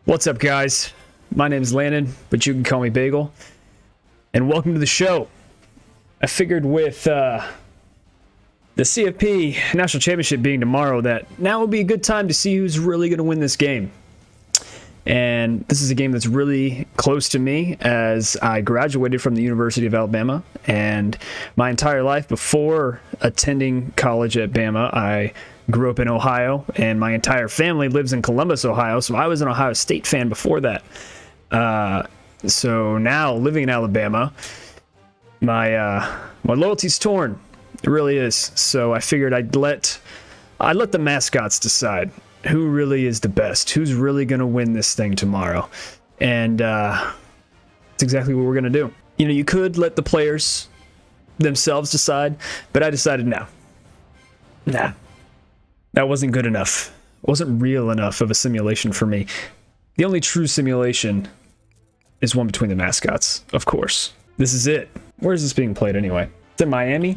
What's up, guys? My name is Landon, but you can call me Bagel. And welcome to the show. I figured with the CFP National Championship being tomorrow that now would be a good time to see who's really going to win this game. And this is a game that's really close to me as I graduated from the University of Alabama. And my entire life before attending college at Bama, I grew up in Ohio, and my entire family lives in Columbus, Ohio. So I was an Ohio State fan before that. So now living in Alabama, my loyalty's torn. It really is. So I figured I'd let the mascots decide who really is the best, who's really going to win this thing tomorrow. And that's exactly what we're going to do. You know, you could let the players themselves decide, but I decided no. Nah. That wasn't good enough. It wasn't real enough of a simulation for me. The only true simulation is one between the mascots, of course. This is it. Where is this being played anyway? It's in Miami.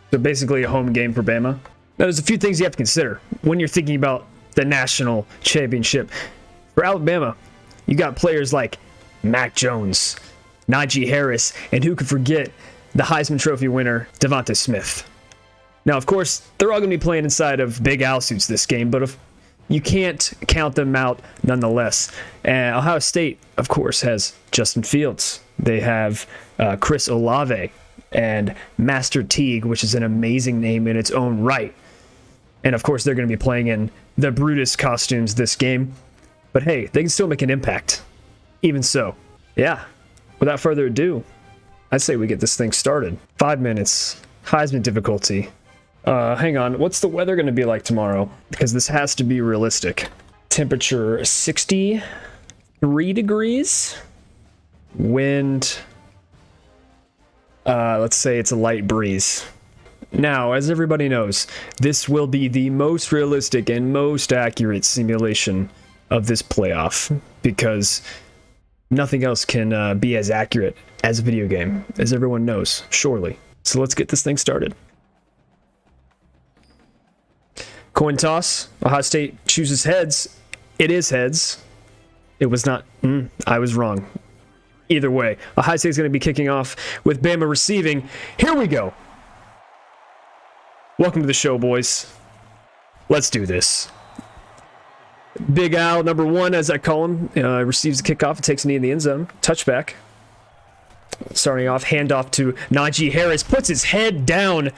So basically a home game for Bama. Now, there's a few things you have to consider when you're thinking about the national championship. For Alabama, you got players like Mac Jones, Najee Harris, and who could forget the Heisman Trophy winner, Devonta Smith. Now, of course, they're all going to be playing inside of Big Al suits this game, but if you can't count them out nonetheless. And Ohio State, of course, has Justin Fields. They have Chris Olave and Master Teague, which is an amazing name in its own right. And, of course, they're going to be playing in the Brutus costumes this game. But, hey, they can still make an impact. Even so, yeah, without further ado, I'd say we get this thing started. 5 minutes, Heisman difficulty. Hang on, what's the weather going to be like tomorrow? Because this has to be realistic. Temperature 63 degrees. Wind, let's say it's a light breeze. Now, as everybody knows, this will be the most realistic and most accurate simulation of this playoff, because nothing else can be as accurate as a video game, as everyone knows, surely. So let's get this thing started. Coin toss. Ohio State chooses heads. It is heads. It was not. I was wrong. Either way, Ohio State's going to be kicking off with Bama receiving. Here we go. Welcome to the show, boys. Let's do this. Big Al, number one, as I call him, receives the kickoff and takes a knee in the end zone. Touchback. Starting off, handoff to Najee Harris. Puts his head down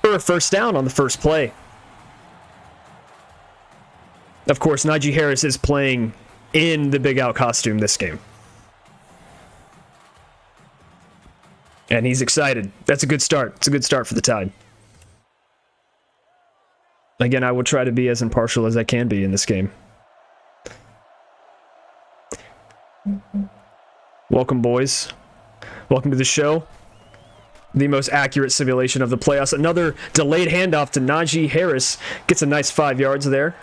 for a first down on the first play. Of course, Najee Harris is playing in the Big Al costume this game. And he's excited. That's a good start. It's a good start for the Tide. Again, I will try to be as impartial as I can be in this game. Welcome, boys. Welcome to the show. The most accurate simulation of the playoffs. Another delayed handoff to Najee Harris. Gets a nice 5 yards there.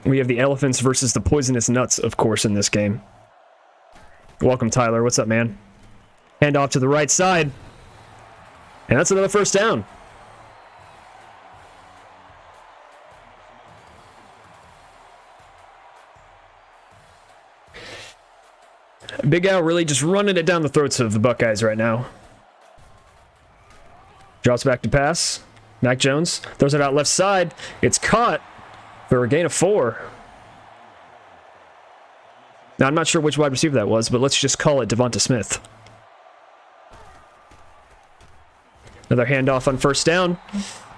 We have the elephants versus the poisonous nuts, of course, in this game. Welcome, Tyler. What's up, man? Hand off to the right side. And that's another first down. Big Al really just running it down the throats of the Buckeyes right now. Drops back to pass. Mac Jones throws it out left side. It's caught for a gain of 4. Now, I'm not sure which wide receiver that was, but let's just call it Devonta Smith. Another handoff on first down.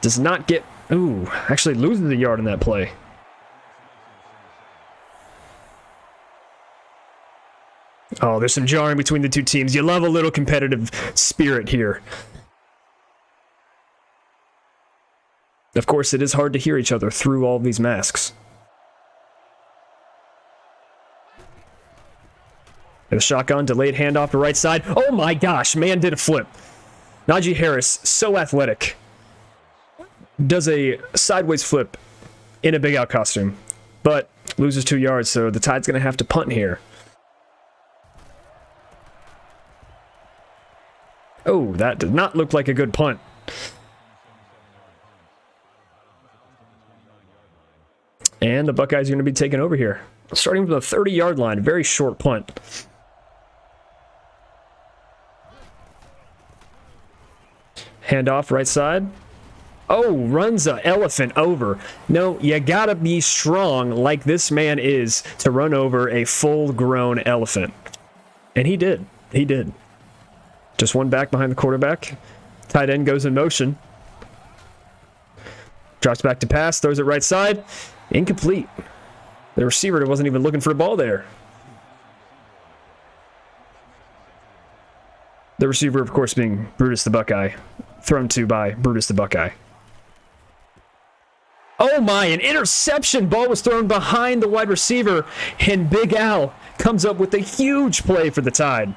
Does not get... Ooh, actually loses a yard in that play. Oh, there's some jarring between the two teams. You love a little competitive spirit here. Of course, it is hard to hear each other through all these masks. And the shotgun, delayed handoff to right side. Oh my gosh, man did a flip. Najee Harris, so athletic. Does a sideways flip in a Big Al costume, but loses 2 yards, so the Tide's going to have to punt here. Oh, that did not look like a good punt. And the Buckeyes are going to be taking over here. Starting from the 30-yard line. Very short punt. Handoff right side. Oh, runs a elephant over. No, you gotta be strong like this man is to run over a full-grown elephant. And he did. He did. Just one back behind the quarterback. Tight end goes in motion. Drops back to pass, throws it right side. Incomplete. The receiver wasn't even looking for the ball there. The receiver, of course, being Brutus the Buckeye. Thrown to by Brutus the Buckeye. Oh my, an interception. Ball was thrown behind the wide receiver, and Big Al comes up with a huge play for the Tide.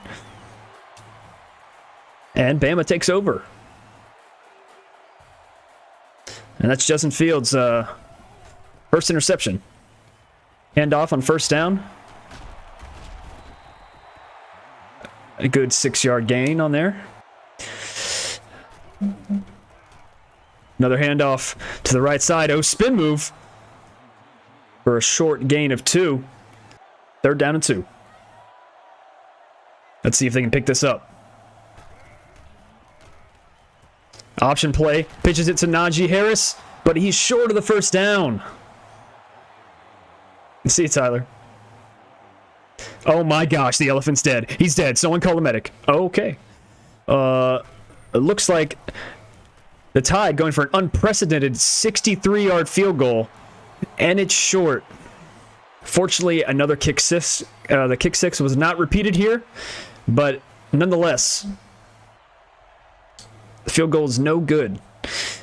And Bama takes over. And that's Justin Fields' first interception. Handoff on first down. A good 6-yard gain on there. Another handoff to the right side. Oh, spin move for a short gain of 2. 3rd down and 2. Let's see if they can pick this up. Option play. Pitches it to Najee Harris, but he's short of the first down. See you, Tyler. Oh my gosh, the elephant's dead. He's dead. Someone call the medic. Okay. It looks like the Tide going for an unprecedented 63-yard field goal, and it's short. Fortunately, another kick six. The kick six was not repeated here, but nonetheless, the field goal is no good,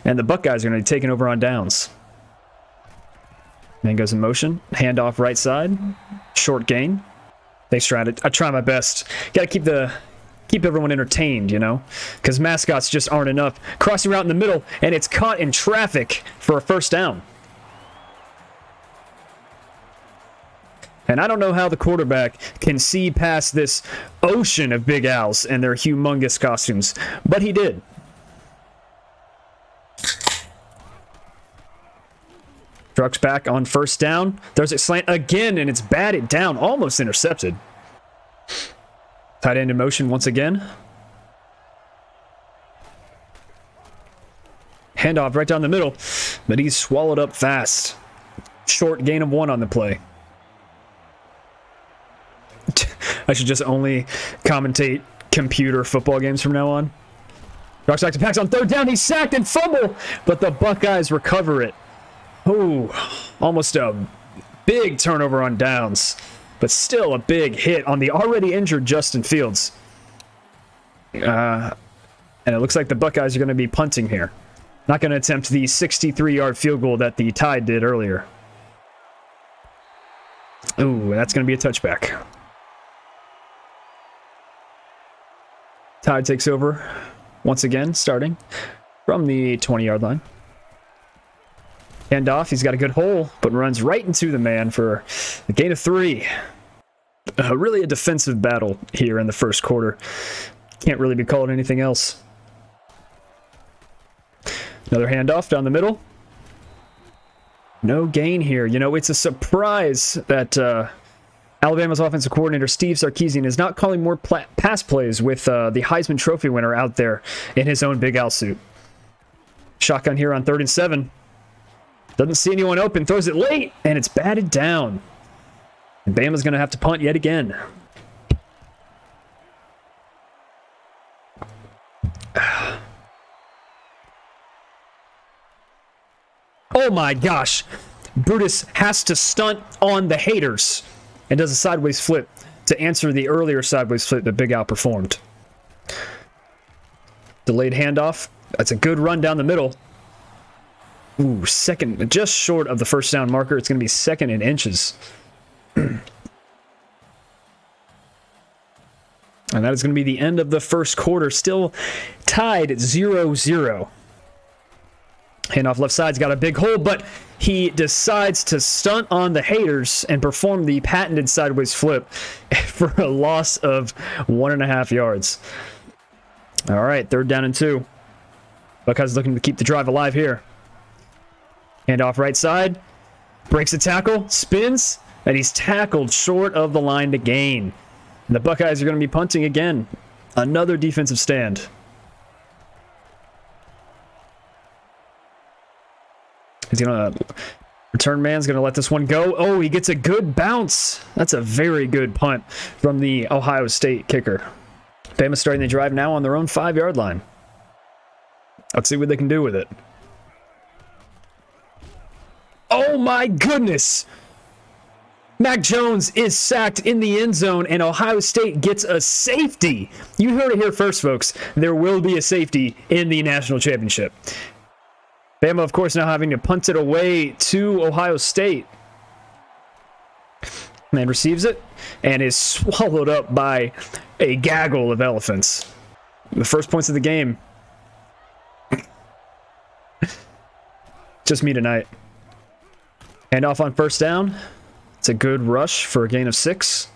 and the Buckeyes are going to be taking over on downs. Man goes in motion, handoff right side, short gain. Thanks, Strad. I try my best. Got to keep everyone entertained, you know, because mascots just aren't enough. Crossing route in the middle, and it's caught in traffic for a first down. And I don't know how the quarterback can see past this ocean of Big Al's and their humongous costumes, but he did. Trucks back on first down. There's a slant again, and it's batted down, almost intercepted. Tight end in motion once again. Handoff right down the middle, but he's swallowed up fast. Short gain of 1 on the play. I should just only commentate computer football games from now on. Drops back to pass on 3rd down. He's sacked and fumble, but the Buckeyes recover it. Oh, almost a big turnover on downs, but still a big hit on the already injured Justin Fields. And it looks like the Buckeyes are going to be punting here. Not going to attempt the 63-yard field goal that the Tide did earlier. Ooh, that's going to be a touchback. Tide takes over once again, starting from the 20-yard line. Handoff, he's got a good hole, but runs right into the man for a gain of 3. Really a defensive battle here in the first quarter. Can't really be called anything else. Another handoff down the middle. No gain here. You know, it's a surprise that Alabama's offensive coordinator, Steve Sarkisian, is not calling more pass plays with the Heisman Trophy winner out there in his own Big Al suit. Shotgun here on 3rd and 7. Doesn't see anyone open, throws it late, and it's batted down. And Bama's going to have to punt yet again. Oh my gosh. Brutus has to stunt on the haters and does a sideways flip to answer the earlier sideways flip that Big Al performed. Delayed handoff. That's a good run down the middle. Ooh, second, just short of the first down marker. It's going to be 2nd in inches. And that is going to be the end of the first quarter. Still tied at 0-0. Handoff left side's got a big hole, but he decides to stunt on the haters and perform the patented sideways flip for a loss of 1.5 yards. All right, 3rd down and 2. Buckeyes looking to keep the drive alive here. Handoff right side. Breaks a tackle, spins, and he's tackled short of the line to gain. And the Buckeyes are going to be punting again. Another defensive stand. He's going to... Return man's going to let this one go. Oh, he gets a good bounce. That's a very good punt from the Ohio State kicker. Bama starting the drive now on their own 5-yard line. Let's see what they can do with it. Oh my goodness! Mac Jones is sacked in the end zone, and Ohio State gets a safety. You heard it here first, folks. There will be a safety in the national championship. Bama, of course, now having to punt it away to Ohio State. Man receives it and is swallowed up by a gaggle of elephants. The first points of the game. Just me tonight. Hand off on first down. It's a good rush for a gain of 6.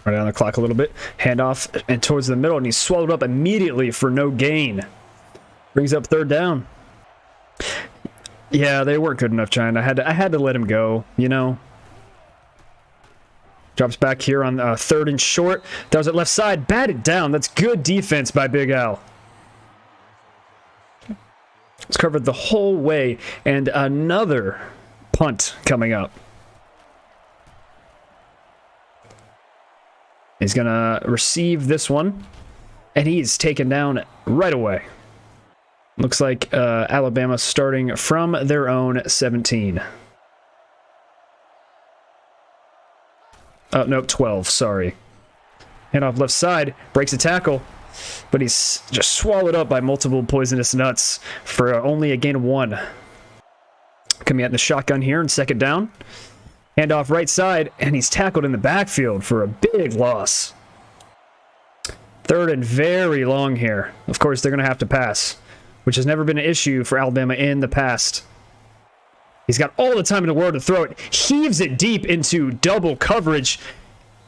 Right on the clock a little bit. Hand off and towards the middle, and he's swallowed up immediately for no gain. Brings up third down. Yeah, they weren't good enough, China. I had to let him go, you know. Drops back here on third and short. That was at left side. Batted down. That's good defense by Big Al. It's covered the whole way. And another punt coming up. He's going to receive this one. And he's taken down right away. Looks like Alabama starting from their own 17. Oh, nope, 12, sorry. Hand off left side, breaks a tackle, but he's just swallowed up by multiple poisonous nuts for only a gain of 1. Coming out in the shotgun here in second down. Hand off right side, and he's tackled in the backfield for a big loss. Third and very long here. Of course, they're going to have to pass, which has never been an issue for Alabama in the past. He's got all the time in the world to throw it. Heaves it deep into double coverage,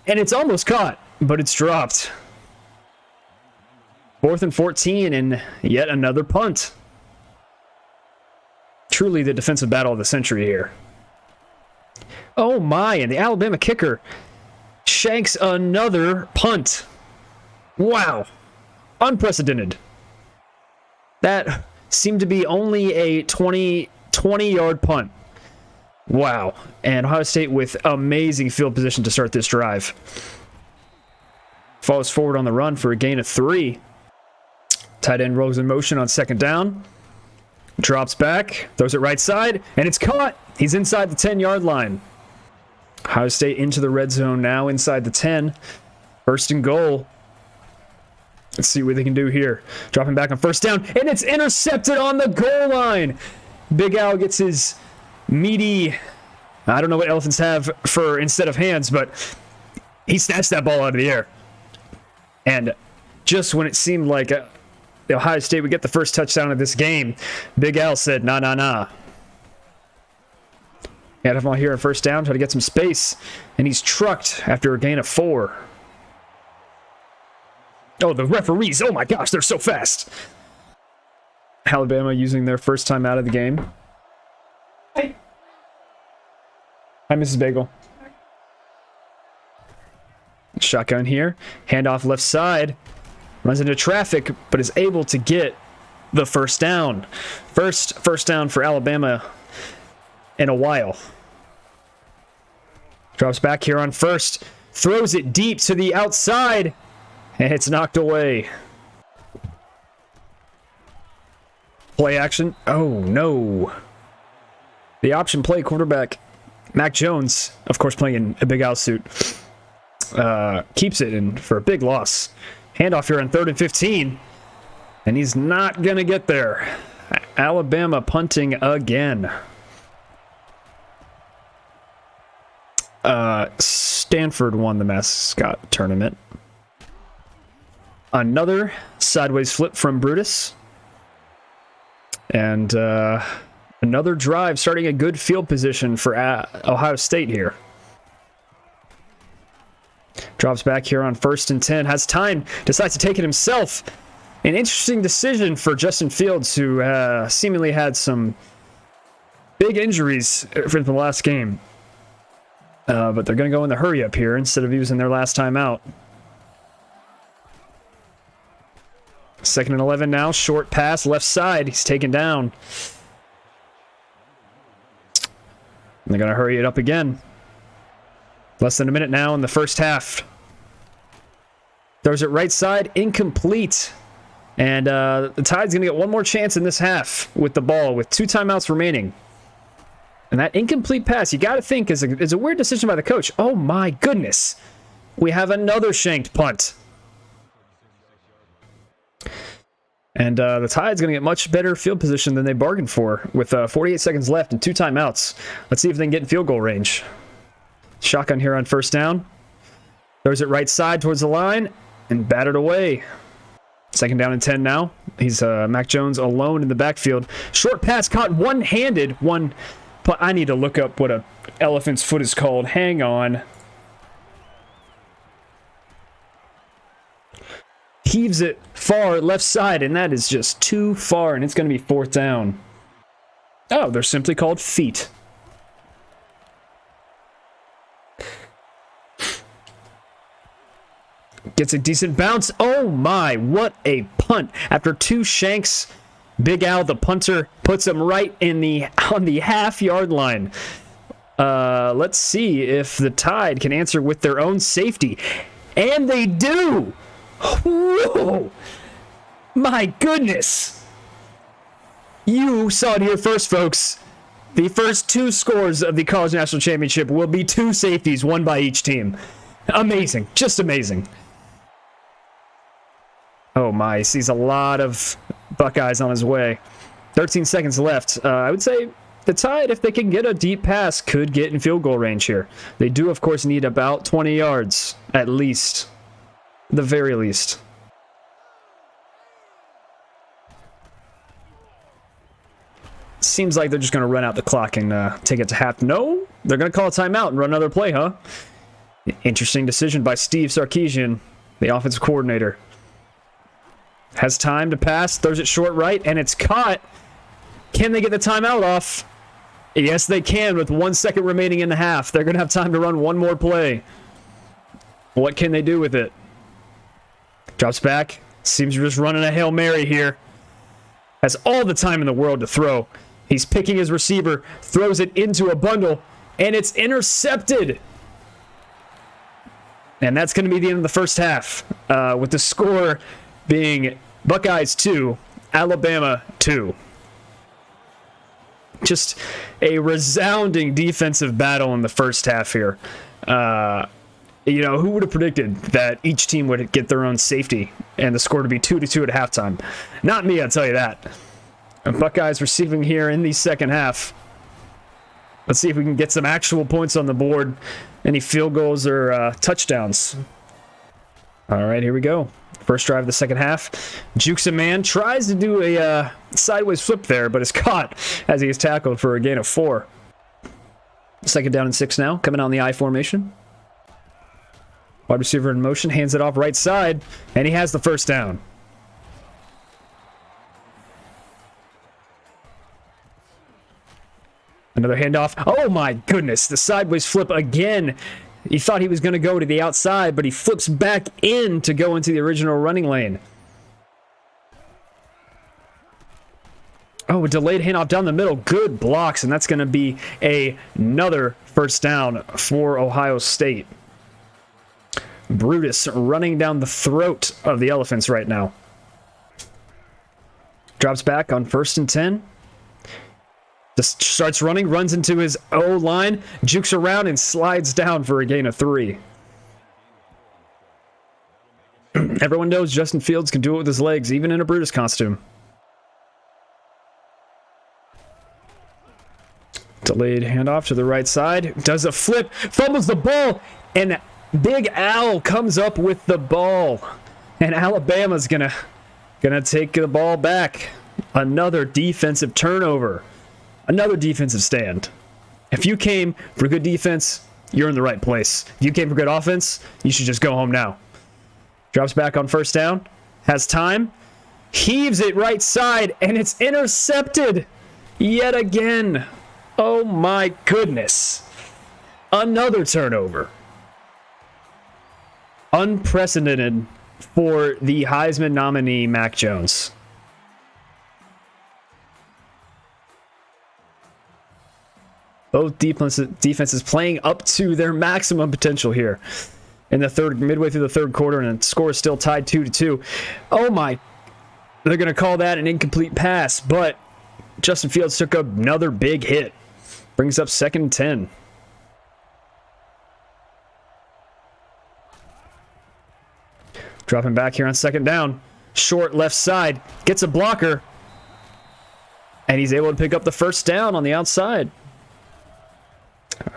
and it's almost caught, but it's dropped. 4th and 14, and yet another punt. Truly the defensive battle of the century here. Oh my, and the Alabama kicker shanks another punt. Wow. Unprecedented. That seemed to be only a 20-yard punt. Wow. And Ohio State with amazing field position to start this drive. Falls forward on the run for a gain of 3. Tight end rolls in motion on second down. Drops back, throws it right side, and it's caught. He's inside the 10-yard line. Ohio State into the red zone now, inside the 10. First and goal. Let's see what they can do here. Dropping back on first down, and it's intercepted on the goal line. Big Al gets his meaty, I don't know what elephants have for instead of hands, but he snatched that ball out of the air. And just when it seemed like Ohio State would get the first touchdown of this game, Big Al said, nah, nah, nah. Had him on here on first down, try to get some space, and he's trucked after a gain of 4. Oh, the referees, oh my gosh, they're so fast. Alabama using their first time out of the game. Hi. Hi, Mrs. Bagel. Shotgun here. Handoff left side. Runs into traffic, but is able to get the first down. First down for Alabama in a while. Drops back here on first. Throws it deep to the outside. And it's knocked away. Play action. Oh, no. The option play quarterback, Mac Jones, of course playing in a Big Al suit, keeps it in for a big loss. Handoff here on 3rd and 15. And he's not going to get there. Alabama punting again. Stanford won the mascot tournament. Another sideways flip from Brutus. And another drive starting a good field position for Ohio State here. Drops back here on 1st and 10. Has time. Decides to take it himself. An interesting decision for Justin Fields, who seemingly had some big injuries from the last game. But they're going to go in the hurry up here instead of using their last time out. 2nd and 11 now. Short pass, left side. He's taken down. And they're going to hurry it up again. Less than a minute now in the first half. Throws it right side, incomplete. And the Tide's going to get one more chance in this half with the ball, with 2 timeouts remaining. And that incomplete pass, you got to think, is a weird decision by the coach. Oh my goodness. We have another shanked punt. And the Tide's going to get much better field position than they bargained for with 48 seconds left and 2 timeouts. Let's see if they can get in field goal range. Shotgun here on first down. Throws it right side towards the line and batted away. 2nd down and 10 now. He's Mac Jones alone in the backfield. Short pass caught one-handed. I need to look up what a elephant's foot is called. Hang on. Heaves it far left side, and that is just too far, and it's going to be 4th down. Oh, they're simply called feet. Gets a decent bounce. Oh my, what a punt. After 2 shanks, Big Al, the punter, puts him right on the half-yard line. Let's see if the Tide can answer with their own safety. And they do! Whoa! My goodness! You saw it here first, folks. The first 2 scores of the College National Championship will be 2 safeties, 1 by each team. Amazing. Just amazing. Oh my, he sees a lot of Buckeyes on his way. 13 seconds left. I would say the Tide, if they can get a deep pass, could get in field goal range here. They do, of course, need about 20 yards, at least. The very least. Seems like they're just going to run out the clock and take it to half. No, they're going to call a timeout and run another play, huh? Interesting decision by Steve Sarkisian, the offensive coordinator. Has time to pass, throws it short right, and it's caught. Can they get the timeout off? Yes, they can with 1 second remaining in the half. They're going to have time to run one more play. What can they do with it? Drops back. Seems to be just running a Hail Mary here. Has all the time in the world to throw. He's picking his receiver, throws it into a bundle, and it's intercepted. And that's going to be the end of the first half, with the score being Buckeyes 2, Alabama 2. Just a resounding defensive battle in the first half here. Who would have predicted that each team would get their own safety and the score to be 2-2 at halftime? Not me, I'll tell you that. And Buckeyes receiving here in the second half. Let's see if we can get some actual points on the board. Any field goals or touchdowns. All right, here we go. First drive of the second half. Jukes a man, tries to do a sideways flip there, but is caught as he is tackled for a gain of 4. 2nd down and 6 now, coming on the I formation. Wide receiver in motion, hands it off right side, and he has the first down. Another handoff. Oh my goodness, the sideways flip again. He thought he was going to go to the outside, but he flips back in to go into the original running lane. Oh, a delayed handoff down the middle. Good blocks, and that's going to be another first down for Ohio State. Brutus running down the throat of the Elephants right now. Drops back on 1st and 10. Just starts running, runs into his O-line, jukes around, and slides down for a gain of 3. Everyone knows Justin Fields can do it with his legs, even in a Brutus costume. Delayed handoff to the right side. Does a flip, fumbles the ball, and Big Al comes up with the ball. And Alabama's gonna take the ball back. Another defensive turnover. Another defensive stand. If you came for good defense, you're in the right place. If you came for good offense, you should just go home now. Drops back on 1st down. Has time. Heaves it right side, and it's intercepted yet again. Oh my goodness. Another turnover. Unprecedented for the Heisman nominee, Mac Jones. Both defenses playing up to their maximum potential here in the midway through the third quarter, and the score is still tied 2-2. Oh my, they're going to call that an incomplete pass, but Justin Fields took another big hit. Brings up 2nd and 10. Dropping back here on 2nd down. Short left side. Gets a blocker. And he's able to pick up the 1st down on the outside.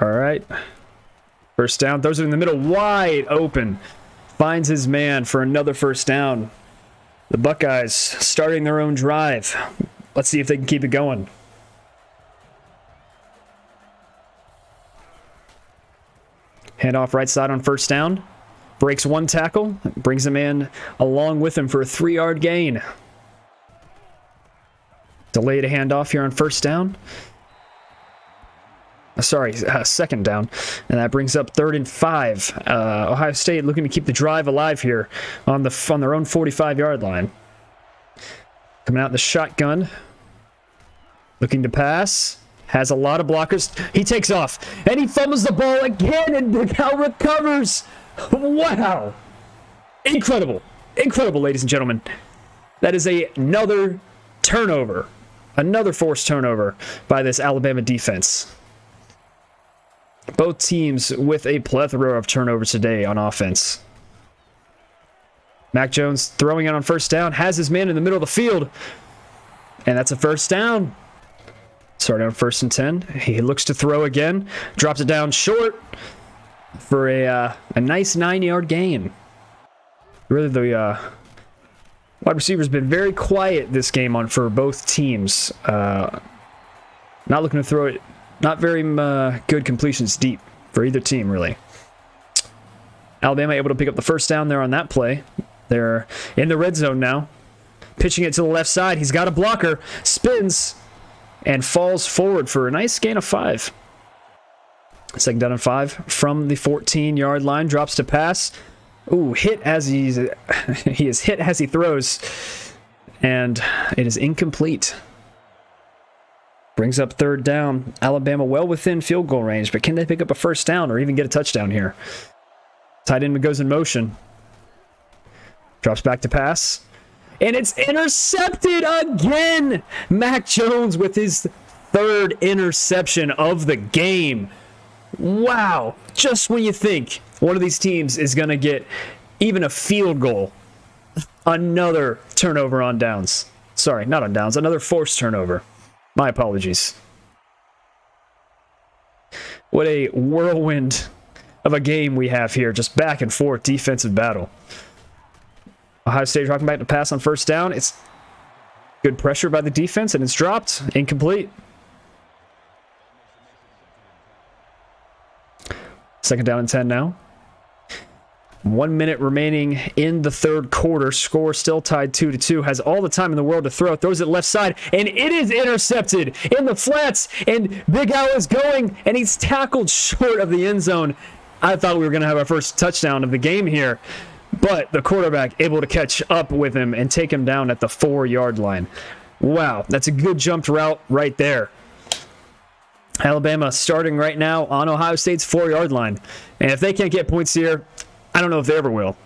All right. 1st down. Throws it in the middle. Wide open. Finds his man for another 1st down. The Buckeyes starting their own drive. Let's see if they can keep it going. Handoff right side on 1st down. Breaks one tackle. Brings a man along with him for a 3-yard gain. Delayed a handoff here on 1st down. Sorry, 2nd down. And that brings up 3rd and 5. Ohio State looking to keep the drive alive here on their own 45-yard line. Coming out in the shotgun. Looking to pass. Has a lot of blockers. He takes off. And he fumbles the ball again. And Bagel recovers. Wow. Incredible. Incredible, ladies and gentlemen. That is another turnover. Another forced turnover by this Alabama defense. Both teams with a plethora of turnovers today on offense. Mac Jones throwing it on 1st down. Has his man in the middle of the field. And that's a 1st down. Starting on 1st and 10. He looks to throw again. Drops it down short for a nice 9-yard gain. Really, the wide receiver's been very quiet this game for both teams. Not looking to throw it. Not very good completions deep for either team, really. Alabama able to pick up the 1st down there on that play. They're in the red zone now. Pitching it to the left side. He's got a blocker. Spins. And falls forward for a nice gain of 5. 2nd down and 5 from the 14-yard line. Drops to pass. Ooh, hit as he is hit as he throws. And it is incomplete. Brings up 3rd down. Alabama well within field goal range, but can they pick up a 1st down or even get a touchdown here? Tight end goes in motion. Drops back to pass. And it's intercepted again! Mac Jones with his 3rd interception of the game. Wow. Just when you think one of these teams is going to get even a field goal, another turnover on downs. Sorry, not on downs. Another forced turnover. My apologies. What a whirlwind of a game we have here. Just back and forth defensive battle. Ohio State dropping back to pass on 1st down. It's good pressure by the defense, and it's dropped. Incomplete. 2nd down and 10 now. 1 minute remaining in the 3rd quarter. Score still tied 2-2. Has all the time in the world to throw. Throws it left side, and it is intercepted in the flats. And Big Al is going, and he's tackled short of the end zone. I thought we were going to have our first touchdown of the game here. But the quarterback able to catch up with him and take him down at the 4-yard line. Wow, that's a good jumped route right there. Alabama starting right now on Ohio State's 4-yard line. And if they can't get points here, I don't know if they ever will.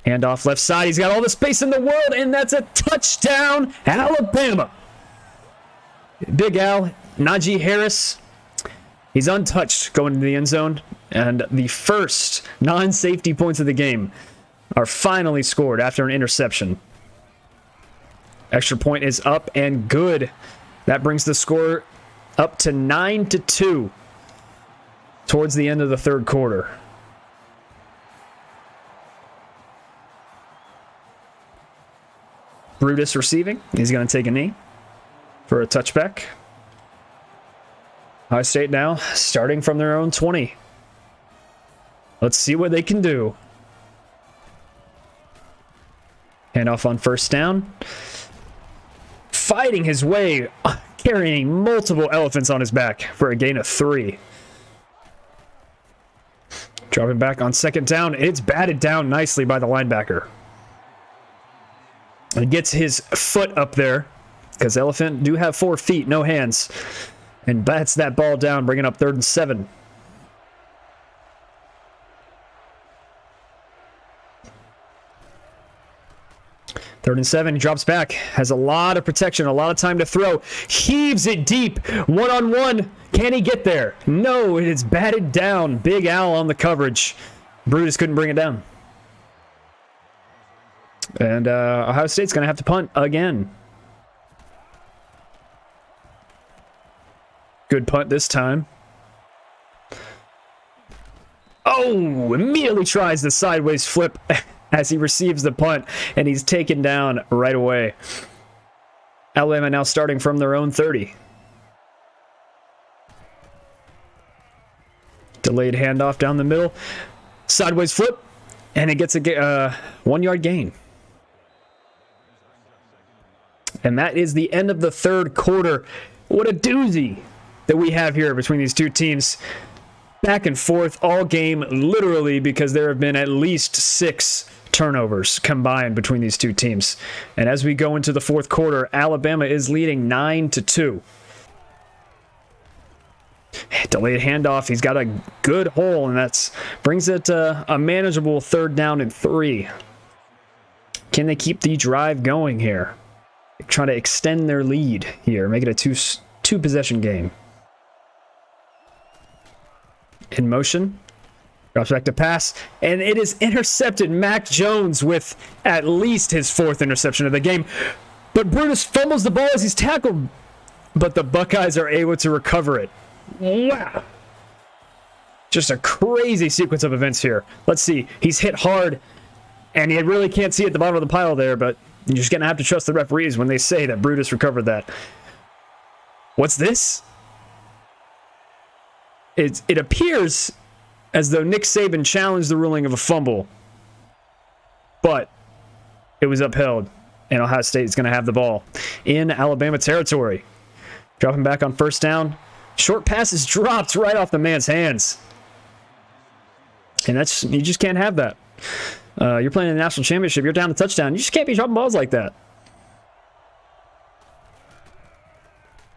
Handoff left side. He's got all the space in the world, and that's a touchdown, Alabama. Big Al, Najee Harris, he's untouched going into the end zone. And the first non-safety points of the game are finally scored after an interception. Extra point is up and good. That brings the score up to 9-2 towards the end of the 3rd quarter. Brutus receiving. He's going to take a knee for a touchback. Ohio State now starting from their own 20. Let's see what they can do. Handoff on 1st down. Fighting his way. carrying multiple elephants on his back for a gain of 3. Dropping back on second down. It's batted down nicely by the linebacker. He gets his foot up there because elephant do have 4 feet, no hands. And bats that ball down, bringing up 3rd and 7. Third and 7, he drops back, has a lot of protection, a lot of time to throw, heaves it deep, one-on-one. Can he get there? No, it's batted down. Big Al on the coverage. Brutus couldn't bring it down. And Ohio State's going to have to punt again. Good punt this time. Oh, immediately tries the sideways flip as he receives the punt, and he's taken down right away. Alabama now starting from their own 30. Delayed handoff down the middle. Sideways flip, and it gets a 1-yard gain. And that is the end of the third quarter. What a doozy that we have here between these two teams. Back and forth all game, literally, because there have been at least 6 turnovers combined between these two teams. And as we go into the fourth quarter, Alabama is leading 9-2. Delayed handoff. He's got a good hole, and that brings it a manageable 3rd down and 3. Can they keep the drive going here? Try to extend their lead here, make it a two-possession game. In motion, drops back to pass, and it is intercepted. Mac Jones with at least his 4th interception of the game. But Brutus fumbles the ball as he's tackled, but the Buckeyes are able to recover it. Wow. Just a crazy sequence of events here. Let's see. He's hit hard, and you really can't see at the bottom of the pile there, but you're just going to have to trust the referees when they say that Brutus recovered that. What's this? It appears as though Nick Saban challenged the ruling of a fumble, but it was upheld, and Ohio State is going to have the ball in Alabama territory. Dropping back on 1st down. Short pass is dropped right off the man's hands. And you just can't have that. You're playing in the national championship. You're down a touchdown. You just can't be dropping balls like that.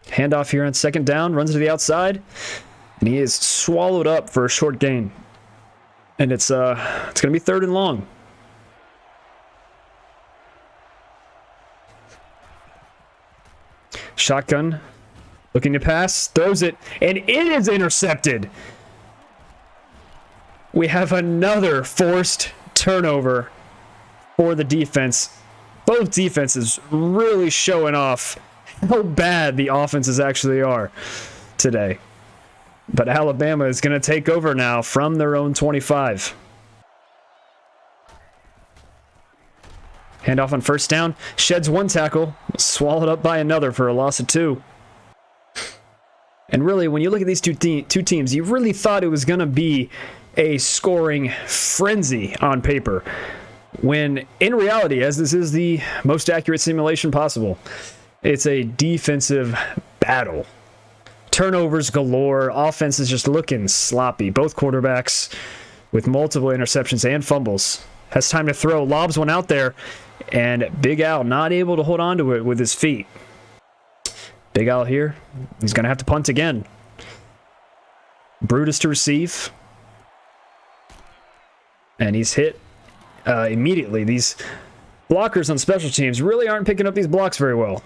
Handoff here on 2nd down. Runs to the outside. And he is swallowed up for a short gain. And it's going to be 3rd and long. Shotgun. Looking to pass. Throws it. And it is intercepted. We have another forced turnover for the defense. Both defenses really showing off how bad the offenses actually are today. But Alabama is going to take over now from their own 25. Handoff on 1st down. Sheds 1 tackle. Swallowed up by another for a loss of 2. And really, when you look at these two teams, you really thought it was going to be a scoring frenzy on paper. When in reality, as this is the most accurate simulation possible, it's a defensive battle. Turnovers galore. Offense is just looking sloppy. Both quarterbacks with multiple interceptions and fumbles. Has time to throw. Lobs one out there. And Big Al not able to hold on to it with his feet. Big Al here. He's going to have to punt again. Brutus to receive. And he's hit immediately. These blockers on special teams really aren't picking up these blocks very well.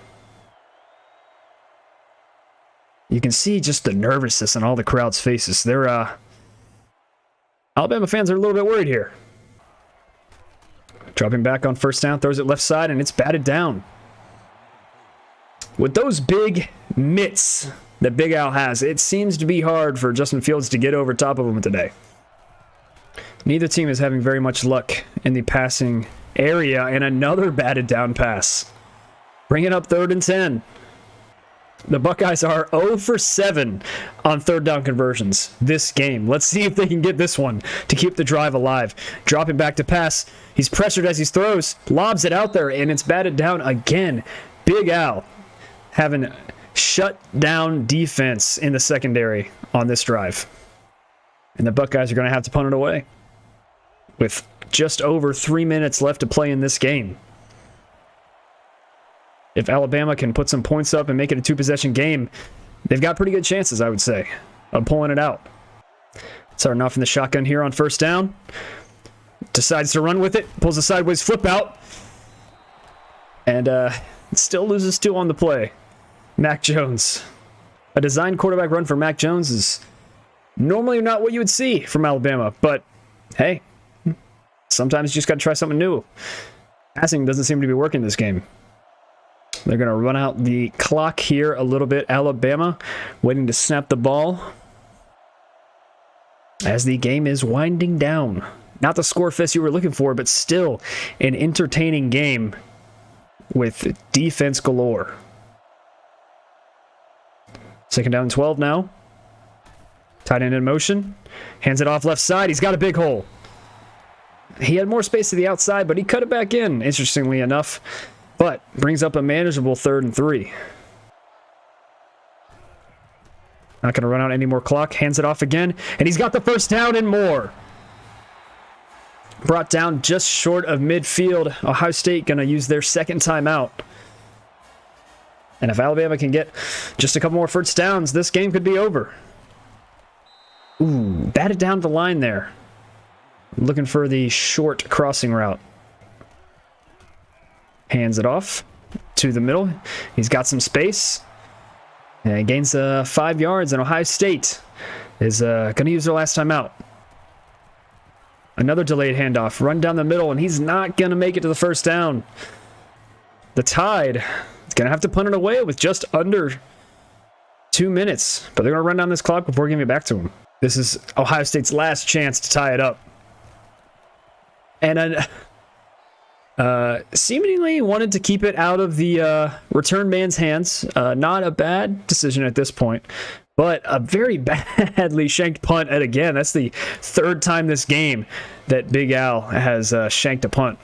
You can see just the nervousness on all the crowd's faces. They're Alabama fans are a little bit worried here. Dropping back on 1st down, throws it left side, and it's batted down. With those big mitts that Big Al has, it seems to be hard for Justin Fields to get over top of him today. Neither team is having very much luck in the passing area, and another batted down pass. Bring it up 3rd and 10. The Buckeyes are 0 for 7 on 3rd down conversions this game. Let's see if they can get this one to keep the drive alive. Dropping back to pass. He's pressured as he throws. Lobs it out there, and it's batted down again. Big Al having shut down defense in the secondary on this drive. And the Buckeyes are going to have to punt it away with just over 3 minutes left to play in this game. If Alabama can put some points up and make it a 2-possession game, they've got pretty good chances, I would say, of pulling it out. Starting off in the shotgun here on first down. Decides to run with it. Pulls a sideways flip out. And still loses 2 on the play. Mac Jones. A designed quarterback run for Mac Jones is normally not what you would see from Alabama. But, hey, sometimes you just got to try something new. Passing doesn't seem to be working this game. They're going to run out the clock here a little bit. Alabama waiting to snap the ball as the game is winding down. Not the score fest you were looking for, but still an entertaining game with defense galore. 2nd down and 12 now. Tight end in motion. Hands it off left side. He's got a big hole. He had more space to the outside, but he cut it back in, interestingly enough. But brings up a manageable 3rd and 3. Not going to run out any more clock. Hands it off again. And he's got the first down and more. Brought down just short of midfield. Ohio State going to use their 2nd timeout. And if Alabama can get just a couple more first downs, this game could be over. Ooh, batted down the line there. Looking for the short crossing route. Hands it off to the middle. He's got some space. And he gains 5 yards, and Ohio State is going to use their last timeout. Another delayed handoff. Run down the middle, and he's not going to make it to the first down. The Tide is going to have to punt it away with just under 2 minutes. But they're going to run down this clock before giving it back to him. This is Ohio State's last chance to tie it up. And seemingly wanted to keep it out of the return man's hands. Not a bad decision at this point, but a very badly shanked punt. And again, that's the 3rd time this game that Big Al has shanked a punt.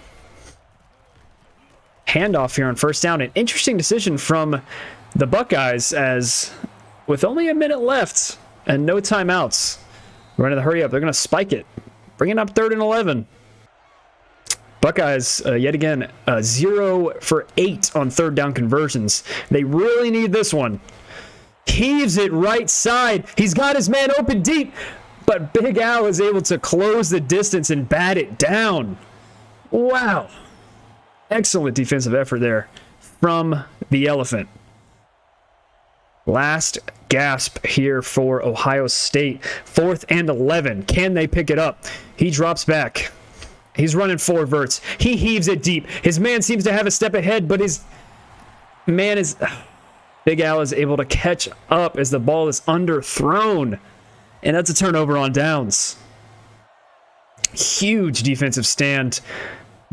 Handoff here on first down. An interesting decision from the Buckeyes, as with only a minute left and no timeouts, running the hurry up. They're going to spike it, bringing up 3rd and 11. Buckeyes, yet again, 0 for 8 on 3rd down conversions. They really need this one. Heaves it right side. He's got his man open deep, but Big Al is able to close the distance and bat it down. Wow. Excellent defensive effort there from the Elephant. Last gasp here for Ohio State. 4th and 11. Can they pick it up? He drops back. He's running 4 verts. He heaves it deep. His man seems to have a step ahead, but his man is... Big Al is able to catch up as the ball is underthrown. And that's a turnover on downs. Huge defensive stand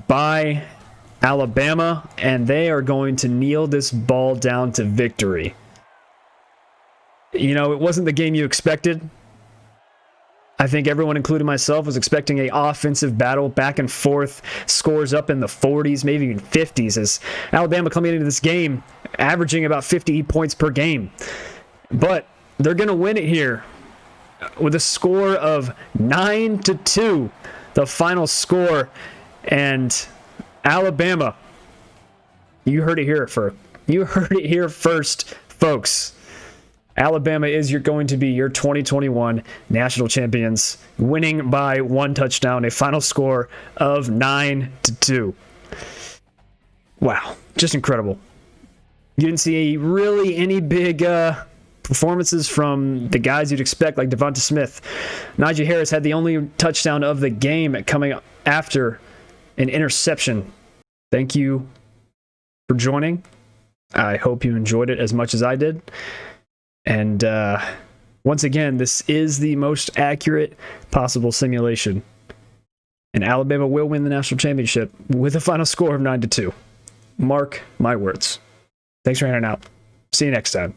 by Alabama, and they are going to kneel this ball down to victory. You know, it wasn't the game you expected. I think everyone, including myself, was expecting an offensive battle, back and forth, scores up in the 40s, maybe even 50s, as Alabama coming into this game averaging about 50 points per game. But they're going to win it here with a score of 9-2, the final score. And Alabama, you heard it here first, folks. Alabama is going to be your 2021 national champions, winning by 1 touchdown, a final score of 9-2. Wow, just incredible. You didn't see really any big performances from the guys you'd expect, like Devonta Smith. Najee Harris had the only touchdown of the game coming after an interception. Thank you for joining. I hope you enjoyed it as much as I did. And once again, this is the most accurate possible simulation. And Alabama will win the national championship with a final score of 9-2. Mark my words. Thanks for hanging out. See you next time.